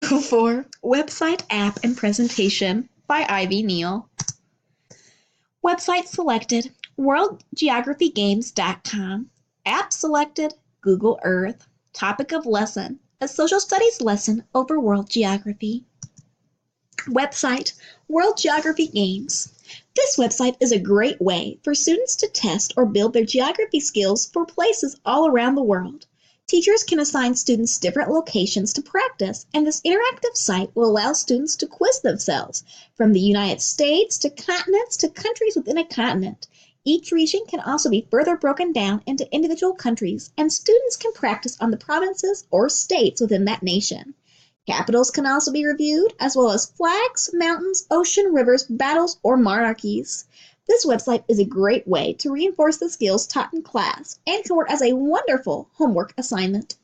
4. Website, App, and Presentation by Ivy Neal. Website selected, worldgeographygames.com. App selected, Google Earth. Topic of lesson, a social studies lesson over world geography. Website, World Geography Games. This website is a great way for students to test or build their geography skills for places all around the world. Teachers can assign students different locations to practice, and this interactive site will allow students to quiz themselves from the United States to continents to countries within a continent. Each region can also be further broken down into individual countries, and students can practice on the provinces or states within that nation. Capitals can also be reviewed, as well as flags, mountains, ocean, rivers, battles, or monarchies. This website is a great way to reinforce the skills taught in class and can work as a wonderful homework assignment.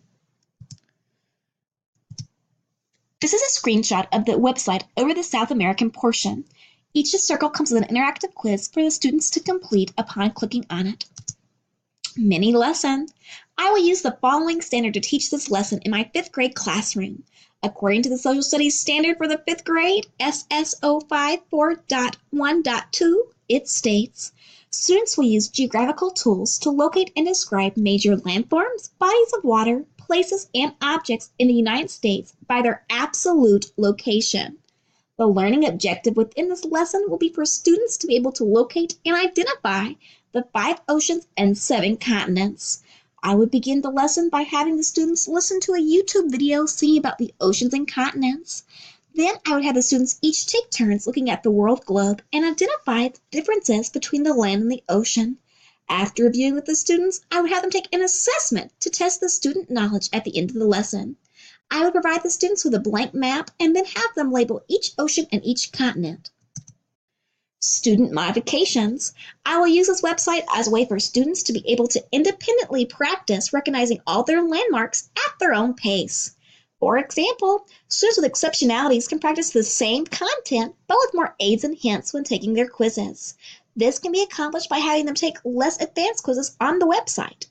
This is a screenshot of the website over the South American portion. Each circle comes with an interactive quiz for the students to complete upon clicking on it. Mini lesson. I will use the following standard to teach this lesson in my 5th grade classroom. According to the Social Studies Standard for the 5th grade, SSO 54.1.2, it states, students will use geographical tools to locate and describe major landforms, bodies of water, places, and objects in the United States by their absolute location. The learning objective within this lesson will be for students to be able to locate and identify the 5 oceans and 7 continents. I would begin the lesson by having the students listen to a YouTube video singing about the oceans and continents. Then I would have the students each take turns looking at the world globe and identify the differences between the land and the ocean. After reviewing with the students, I would have them take an assessment to test the student knowledge at the end of the lesson. I would provide the students with a blank map and then have them label each ocean and each continent. Student modifications. I will use this website as a way for students to be able to independently practice recognizing all their landmarks at their own pace. For example, students with exceptionalities can practice the same content but with more aids and hints when taking their quizzes. This can be accomplished by having them take less advanced quizzes on the website.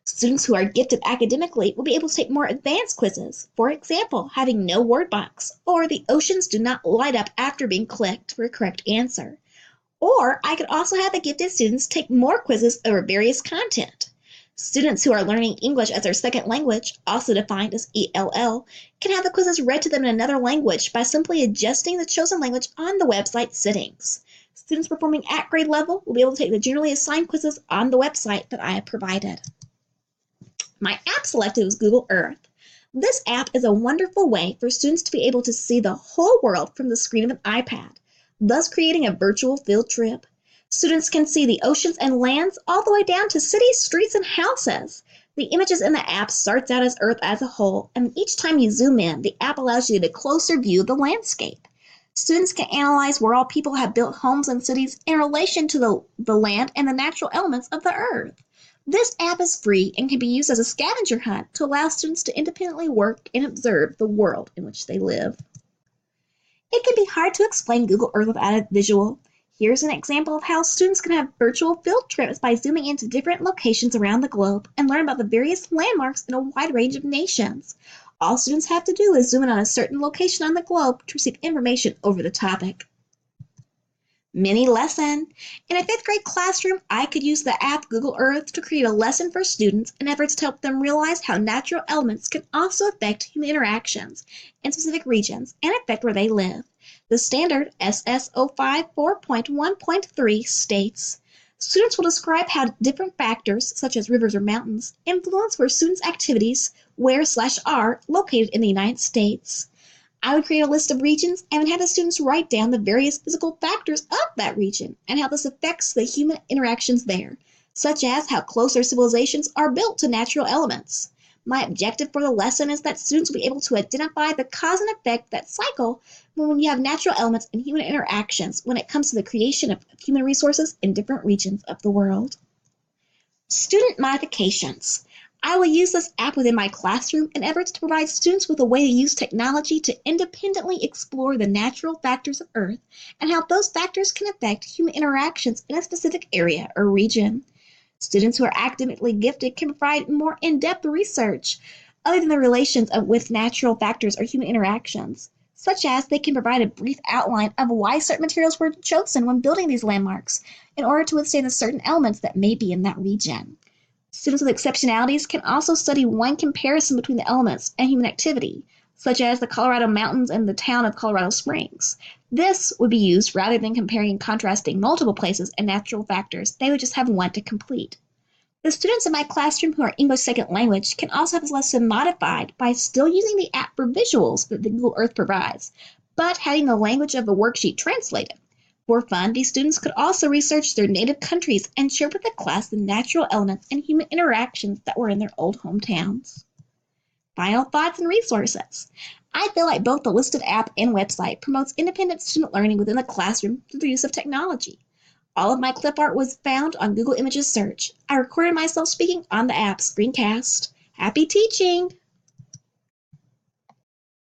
Students who are gifted academically will be able to take more advanced quizzes, for example, having no word box, or the oceans do not light up after being clicked for a correct answer. Or I could also have the gifted students take more quizzes over various content. Students who are learning English as their second language, also defined as ELL, can have the quizzes read to them in another language by simply adjusting the chosen language on the website settings. Students performing at grade level will be able to take the generally assigned quizzes on the website that I have provided. My app selected was Google Earth. This app is a wonderful way for students to be able to see the whole world from the screen of an iPad, thus creating a virtual field trip. Students can see the oceans and lands all the way down to cities, streets, and houses. The images in the app starts out as Earth as a whole, and each time you zoom in, the app allows you to get a closer view of the landscape. Students can analyze where all people have built homes and cities in relation to the land and the natural elements of the Earth. This app is free and can be used as a scavenger hunt to allow students to independently work and observe the world in which they live. It can be hard to explain Google Earth without a visual. Here's an example of how students can have virtual field trips by zooming into different locations around the globe and learn about the various landmarks in a wide range of nations. All students have to do is zoom in on a certain location on the globe to receive information over the topic. Mini lesson. In a 5th grade classroom, I could use the app Google Earth to create a lesson for students in efforts to help them realize how natural elements can also affect human interactions in specific regions and affect where they live. The standard SSO 54.1.3 states, students will describe how different factors, such as rivers or mountains, influence where students' activities where/are located in the United States. I would create a list of regions and would have the students write down the various physical factors of that region and how this affects the human interactions there, such as how close their civilizations are built to natural elements. My objective for the lesson is that students will be able to identify the cause and effect that cycle when you have natural elements and human interactions when it comes to the creation of human resources in different regions of the world. Student modifications. I will use this app within my classroom in efforts to provide students with a way to use technology to independently explore the natural factors of Earth and how those factors can affect human interactions in a specific area or region. Students who are academically gifted can provide more in-depth research other than the with natural factors or human interactions, such as they can provide a brief outline of why certain materials were chosen when building these landmarks in order to withstand the certain elements that may be in that region. Students with exceptionalities can also study one comparison between the elements and human activity, such as the Colorado Mountains and the town of Colorado Springs. This would be used rather than comparing and contrasting multiple places and natural factors. They would just have one to complete. The students in my classroom who are English second language can also have this lesson modified by still using the app for visuals that the Google Earth provides, but having the language of the worksheet translated. For fun, these students could also research their native countries and share with the class the natural elements and human interactions that were in their old hometowns. Final thoughts and resources. I feel like both the listed app and website promotes independent student learning within the classroom through the use of technology. All of my clip art was found on Google Images Search. I recorded myself speaking on the app screencast. Happy teaching!